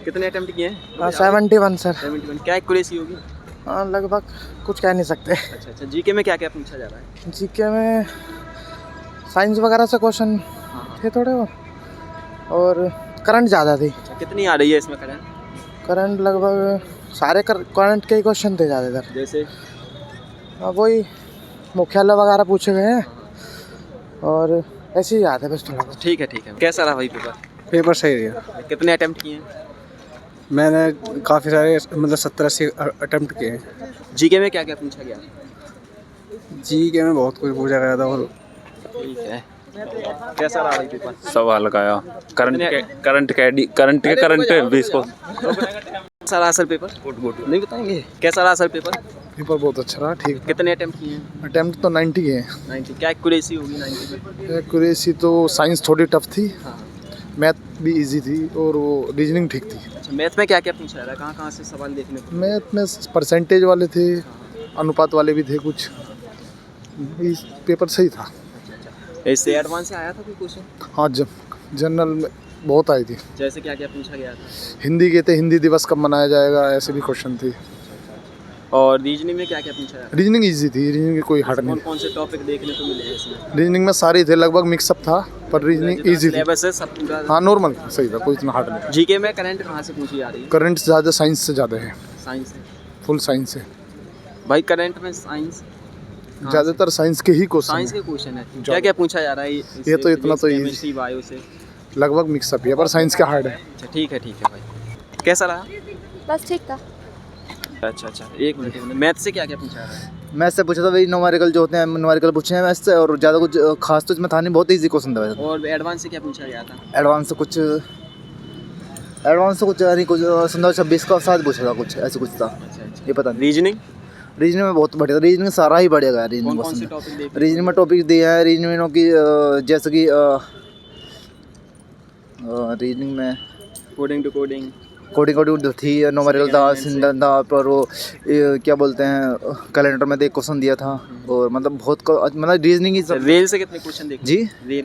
कितने अटेम्प्ट किए हैं? 71 सर। 71। क्या एक्यूरेसी होगी? लगभग कुछ कह नहीं सकते। अच्छा, जीके में क्या क्या पूछा जा रहा है? जीके में साइंस वगैरह से क्वेश्चन थे थोड़े और करंट ज़्यादा थी। अच्छा, कितनी आ रही है इसमें करंट? करंट लगभग सारे करंट के ही क्वेश्चन थे ज़्यादातर। जैसे वही मुख्यालय वगैरह पूछे गए हैं और ऐसे ही याद है बस थोड़ा बहुत। ठीक है। कैसा रहा भाई पेपर? पेपर सही रहा। कितने अटेम्प्ट किए हैं? मैंने काफ़ी सारे मतलब 70-80 अटेम्प्ट किए हैं। जीके में क्या क्या पूछा गया? जीके में बहुत कुछ पूछा गया था और ठीक है। कैसा रहा भाई पेपर? सब हल्का आया। करंट बेस को। कैसा रहा सर पेपर? गुड नहीं बताएंगे? कैसा रहा सर पेपर? पेपर बहुत अच्छा रहा, ठीक। कितने अटेम्प्ट किए हैं? अटेम्प्ट तो 90 के हैं। 90। क्या एक्यूरेसी होगी 90 में? एक्यूरेसी तो साइंस थोड़ी टफ थी, हाँ। मैथ भी इजी थी और वो रीजनिंग ठीक थी। अच्छा, मैथ में क्या क्या पूछा जा रहा है? कहाँ से सवाल देखने को? मैथ में परसेंटेज वाले थे, अनुपात वाले भी थे कुछ। इस पेपर सही था। इससे एडवांस से आया था कोई क्वेश्चन? हाँ, जनरल में बहुत आई थी। जैसे क्या क्या पूछा गया था? हिंदी के थे, हिंदी दिवस कब मनाया जाएगा, ऐसे भी क्वेश्चन थे। और रीजनिंग में क्या क्या पूछा गया? रीजनिंग इजी थी, रीजनिंग की कोई हार्ड नहीं। कौन से टॉपिक देखने को मिले हैं इसमें? रीजनिंग में सारे थे, लगभग मिक्सअप था, पर रीजनिंग इजी थी। सिलेबस है सब पूरा? हाँ, नॉर्मल सही था, कोई इतना हार्ड नहीं। जीके में करंट कहाँ से पूछी जा रही है? करंट ज़्यादा साइंस से ज़्यादा है, साइंस से। फुल साइंस है। भाई करंट में साइंस ज़्यादातर साइंस के ही क्वेश्चन साइंस के क्वेश्चन है। क्या क्या पूछा जा रहा है? ये तो इतना तो केमिस्ट्री बायो से लगभग मिक्सअप है, पर साइंस का हार्ड है। अच्छा, ठीक है भाई। कैसा रहा? बस ठीक था। अच्छा, एक मिनट। मैथ से क्या क्या पूछा जा रहा है? मैथ से पूछा था वही न्यूमेरिकल जो होते हैं, न्यूमेरिकल पूछे हैं मैथ से, और ज़्यादा कुछ खास तो इसमें था नहीं, बहुत ईजी क्वेश्चन था वैसे। और एडवांस से क्या पूछा गया था? एडवांस से कुछ नहीं, कुछ 15-26 का साथ पूछा था, कुछ ऐसे कुछ था। अच्छा। ये पता नहीं। रीजनिंग में बहुत बढ़िया था, रीजनिंग सारा ही बढ़िया गया। रीजनिंग कौन से टॉपिक देख? रीजनिंग में टॉपिक दिए हैं रीजनिंग की, जैसे कि रीजनिंग में कोडिंग टू कोडिंग कोडिंग थी, न्यूमेरिकल था, सिंधन था, पर वो क्या बोलते हैं, कैलेंडर में एक क्वेश्चन दिया था। और मतलब मतलब रीजनिंग ही सब। रेल से कितने क्वेश्चन देखे? जी,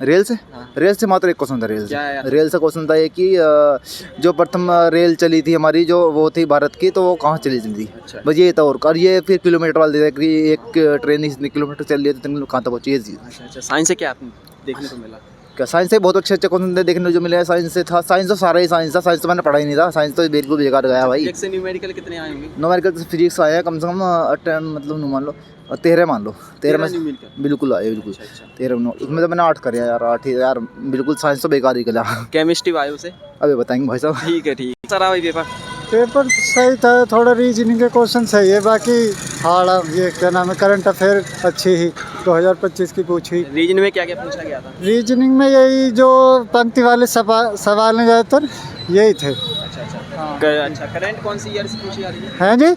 रेल से? हाँ। रेल से मात्र एक क्वेश्चन था। रेल से क्वेश्चन था ये कि जो प्रथम रेल चली थी हमारी, जो वो थी भारत की, तो वो कहाँ चली थी। अच्छा। बस ये था। और ये फिर किलोमीटर वाला दिया कि एक ट्रेन इतने किलोमीटर चल रही है तो कहाँ तक पहुँची। अच्छा, साइंस से क्या देखने को मिला? क्या साइंस से बहुत अच्छे क्वेश्चन देखने को जो मिले हैं। साइंस से था, साइंस तो सारा ही साइंस था, साइंस तो मैंने पढ़ा ही नहीं था, साइंस तो बिल्कुल बेकार गया भाई। फिजिक्स से न्यूमेरिकल कितने आए होंगे? न्यूमेरिकल तो फिजिक्स आए हैं कम से कम मतलब मान लो 13 मान लो। 13 में न्यूमेरिकल बिल्कुल आए, बिल्कुल। अच्छा। 13 में, उसमें तो मैंने 8 कर यार, 8 ही यार, बिल्कुल साइंस तो बेकार ही गया। केमिस्ट्री बायो से अभी बताएंगे भाई साहब। ठीक है। सारा भाई पेपर सही था, थोड़ा रीजनिंग के क्वेश्चन सही है, बाकी हार्ड ये क्या नाम है, करंट अफेयर अच्छी ही 2025 की पूछी। रीजनिंग में क्या क्या पूछा गया था? रीजनिंग में यही जो पंक्ति वाले सवाल हैं ज़्यादातर यही थे। अच्छा, करंट कौन सी ईयर से पूछी जा रही है? हैं जी,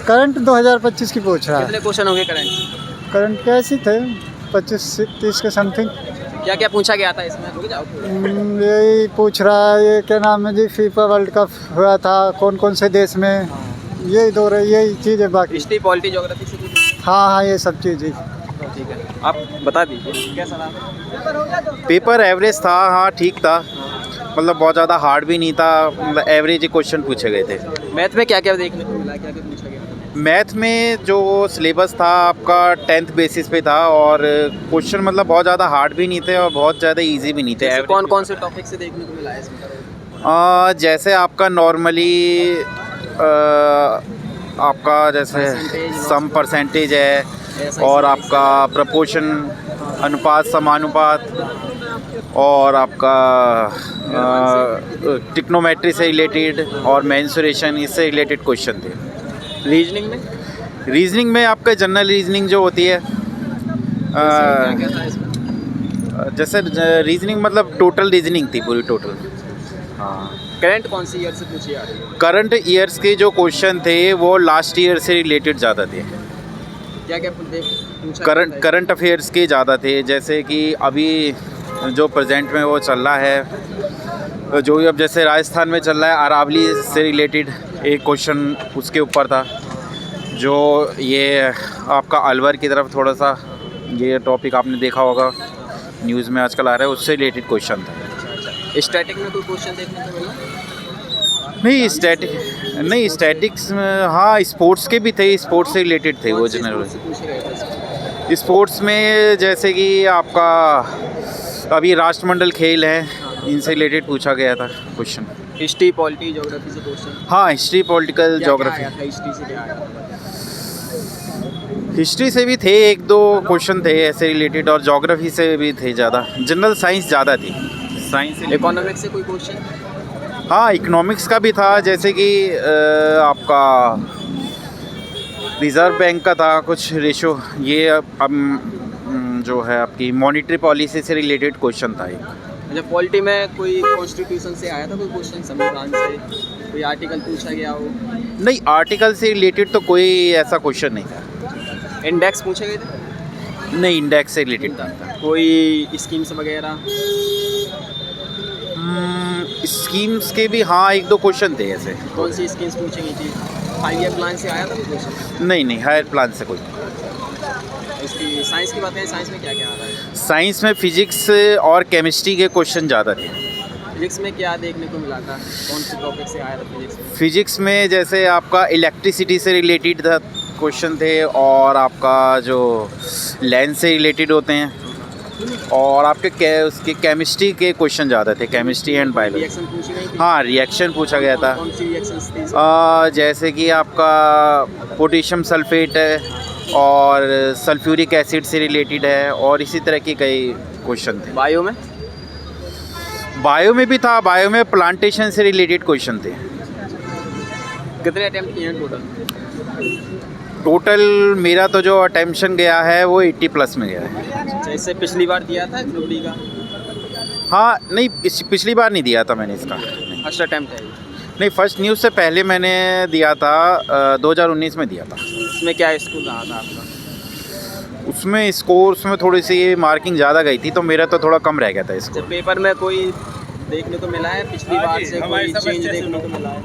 करंट 2025 की पूछ रहा है। कितने क्वेश्चन होंगे करंट कैसी थे, 25-30 के समथिंग। क्या क्या पूछा गया था इसमें? रुक जाओ। यही पूछ रहा है, ये क्या नाम है जी, फीफा वर्ल्ड कप हुआ था कौन कौन से देश में, यही चीज़ है। बाकी हिस्ट्री, पॉलिटी, ज्योग्राफी से कुछ? हाँ, ये सब चीज़ ही। ठीक है, आप बता दीजिए कैसा रहा? पेपर एवरेज था, हाँ ठीक था, मतलब बहुत ज़्यादा हार्ड भी नहीं था, मतलब एवरेज क्वेश्चन पूछे गए थे। मैथ में क्या क्या देखने को मिला? क्या क्या पूछा गया? मैथ में जो सिलेबस था आपका 10th बेसिस पे था, और क्वेश्चन मतलब बहुत ज़्यादा हार्ड भी नहीं थे और बहुत ज़्यादा इजी भी नहीं थे। कौन से टॉपिक से देखने को मिला है इसमें? जैसे आपका नॉर्मली आपका जैसे सम परसेंटेज है, और आपका प्रपोर्शन, अनुपात, समानुपात, और आपका ट्रिग्नोमेट्री से रिलेटेड और मेंसुरेशन, इससे रिलेटेड क्वेश्चन थे। रीजनिंग में आपका जनरल रीजनिंग जो होती है, जैसे रीजनिंग मतलब टोटल रीजनिंग थी, पूरी टोटल। हाँ। करंट कौन सी ईयर से पूछी जा रही है? करंट ईयर्स के जो क्वेश्चन थे वो लास्ट ईयर से रिलेटेड ज़्यादा थे। क्या क्या पूछा? करंट अफेयर्स के ज़्यादा थे, जैसे कि अभी जो प्रेजेंट में वो चल रहा है, जो अब जैसे राजस्थान में चल रहा है, अरावली से रिलेटेड एक क्वेश्चन उसके ऊपर था। जो ये आपका अलवर की तरफ थोड़ा सा ये टॉपिक आपने देखा होगा, न्यूज़ में आजकल आ रहा है, उससे रिलेटेड क्वेश्चन था। स्टैटिक में कोई क्वेश्चन देखने को मिला? नहीं स्टैटिक्स में हाँ स्पोर्ट्स के भी थे, स्पोर्ट्स से रिलेटेड थे वो कौन से जनरल। स्पोर्ट्स से पूछे गए थे? स्पोर्ट्स में जैसे कि आपका अभी राष्ट्रमंडल खेल हैं, इनसे रिलेटेड पूछा गया था क्वेश्चन। हिस्ट्री, पॉलिटी, ज्योग्राफी से क्वेश्चन? हाँ हिस्ट्री, पॉलिटिकल, ज्योग्राफी। हिस्ट्री से क्या आया था? हिस्ट्री से भी थे एक दो क्वेश्चन थे ऐसे रिलेटेड, और ज्योग्राफी से भी थे ज़्यादा। जनरल साइंस ज़्यादा थी, साइंस से। इकोनॉमिक्स से कोई क्वेश्चन? हाँ इकोनॉमिक्स का भी था, जैसे कि आपका रिज़र्व बैंक का था कुछ रेशो, ये अब जो है आपकी मॉनेटरी पॉलिसी से रिलेटेड क्वेश्चन था एक। अच्छा, पॉलिटी में कोई कॉन्स्टिट्यूशन से आया था कोई क्वेश्चन, संविधान से कोई आर्टिकल पूछा गया हो? नहीं आर्टिकल से रिलेटेड तो कोई ऐसा क्वेश्चन नहीं था। इंडेक्स पूछे गए थे? नहीं इंडेक्स से रिलेटेड था। कोई स्कीम्स वगैरह? स्कीम्स के भी हाँ एक दो क्वेश्चन थे ऐसे। कौन सी स्कीम्स पूछी गई थी? 5 ईयर प्लान से आया था कोई क्वेश्चन? नहीं हायर प्लान से कोई। इसकी साइंस की बात है, साइंस में क्या क्या आ रहा है? साइंस में फिजिक्स और केमिस्ट्री के क्वेश्चन ज़्यादा थे। फिजिक्स में क्या देखने को मिला था? कौन से टॉपिक से आया था फिजिक्स में? फिजिक्स में जैसे आपका इलेक्ट्रिसिटी से रिलेटेड था क्वेश्चन थे, और आपका जो लेंस से रिलेटेड होते हैं, और आपके उसके केमिस्ट्री के क्वेश्चन ज़्यादा थे, केमिस्ट्री एंड बायोलॉजी। रिएक्शन पूछी गई थी? हाँ रिएक्शन पूछा गया था। कौन सी रिएक्शंस थी? जैसे कि आपका पोटेशियम सल्फेट है, और सल्फ्यूरिक एसिड से रिलेटेड है, और इसी तरह के कई क्वेश्चन थे। बायो में? बायो में भी था, बायो में प्लांटेशन से रिलेटेड क्वेश्चन थे। कितने अटेम्प्ट किए हैं टोटल? टोटल मेरा तो जो अटेम्प्शन गया है वो 80 प्लस में गया है। अच्छा, इससे पिछली बार दिया था ग्रुप डी का? हाँ नहीं पिछली बार नहीं दिया था मैंने इसका। फर्स्ट अटेम्प्ट है ये? नहीं फर्स्ट न्यूज़ से पहले मैंने दिया था, 2019 में दिया था। इसमें क्या स्कोर रहा था आपका? उसमें स्कोर्स में थोड़ी सी मार्किंग ज़्यादा गई थी, तो मेरा तो थोड़ा कम रह गया था इसको। जब पेपर में कोई देखने को मिला है पिछली बार से, कोई चेंज देखने को मिला है?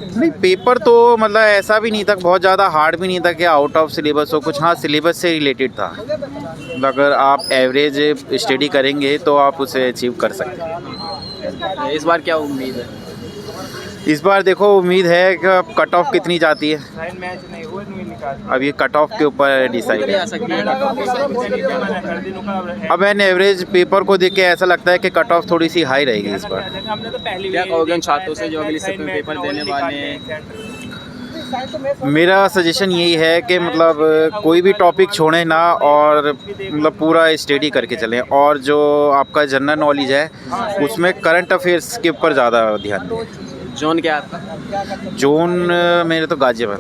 नहीं पेपर तो मतलब ऐसा भी नहीं था, बहुत ज़्यादा हार्ड भी नहीं था कि आउट ऑफ सिलेबस हो कुछ। हाँ सिलेबस से रिलेटेड था, अगर आप एवरेज स्टडी करेंगे तो आप उसे अचीव कर सकते हैं। इस बार क्या उम्मीद है? इस बार देखो उम्मीद है कि कट ऑफ कितनी जाती है, अब ये कट ऑफ के ऊपर डिसाइड कितनी आ है। सकती है? अब एन एवरेज पेपर को देख के ऐसा लगता है कि कट ऑफ थोड़ी सी हाई रहेगी इस बार। क्या कहोगे उन छात्रों से जो अगली शिफ्ट में पेपर देने वाले हैं? मेरा सजेशन यही है कि मतलब कोई भी टॉपिक छोड़ें ना, और मतलब पूरा स्टडी करके चलें, और जो आपका जनरल नॉलेज है उसमें करंट अफेयर्स के ऊपर ज़्यादा ध्यान दें। जोन क्या आपका? जोन मेरे तो गाजियाबाद।